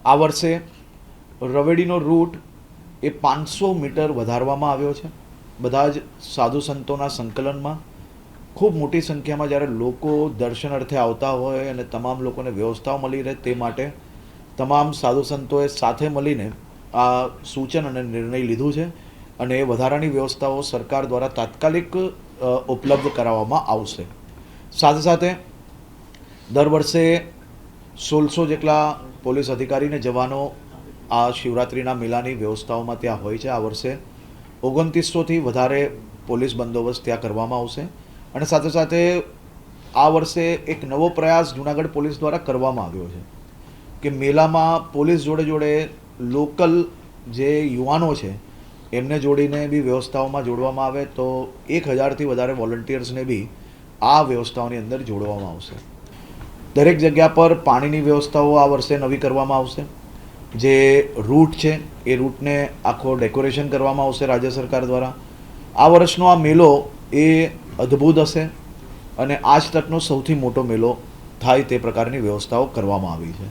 આ વર્ષે રવેડીનો રૂટ એ 500 મીટર વધારવામાં આવ્યો છે. બધા જ સાધુ સંતોના સંકલનમાં ખૂબ મોટી સંખ્યામાં જ્યારે લોકો દર્શન અર્થે આવતા હોય અને તમામ લોકોને વ્યવસ્થાઓ મળી રહે તે માટે તમામ સાધુ સંતોએ સાથે મળીને આ સૂચન અને નિર્ણય લીધું છે અને એ વધારાની વ્યવસ્થાઓ સરકાર દ્વારા તાત્કાલિક ઉપલબ્ધ કરાવવામાં આવશે. સાથે સાથે દર વર્ષે 1600 જેટલા પોલીસ અધિકારીને જવાનો આ શિવરાત્રિના મેળાની વ્યવસ્થાઓમાં ત્યાં હોય છે. આ વર્ષે 2900થી વધારે પોલીસ બંદોબસ્ત ત્યાં કરવામાં આવશે. અને સાથે સાથે આ વર્ષે એક નવો પ્રયાસ જૂનાગઢ પોલીસ દ્વારા કરવામાં આવ્યો છે કે મેળામાં પોલીસ જોડે જોડે લોકલ જે યુવાનો છે એમને જોડીને બી વ્યવસ્થાઓમાં જોડવામાં આવે તો 1000થી વધારે વોલન્ટિયર્સને બી આ વ્યવસ્થાઓની અંદર જોડવામાં આવશે. દરેક જગ્યા પર પાણીની વ્યવસ્થાઓ આ વર્ષે નવી કરવામાં આવશે. જે રૂટ છે એ રૂટને આખો ડેકોરેશન કરવામાં આવશે રાજ્ય સરકાર દ્વારા. આ વર્ષનો આ મેળો એ અદ્ભુત હશે અને આજ તકનો સૌથી મોટો મેળો થાય તે પ્રકારની વ્યવસ્થાઓ કરવામાં આવી છે.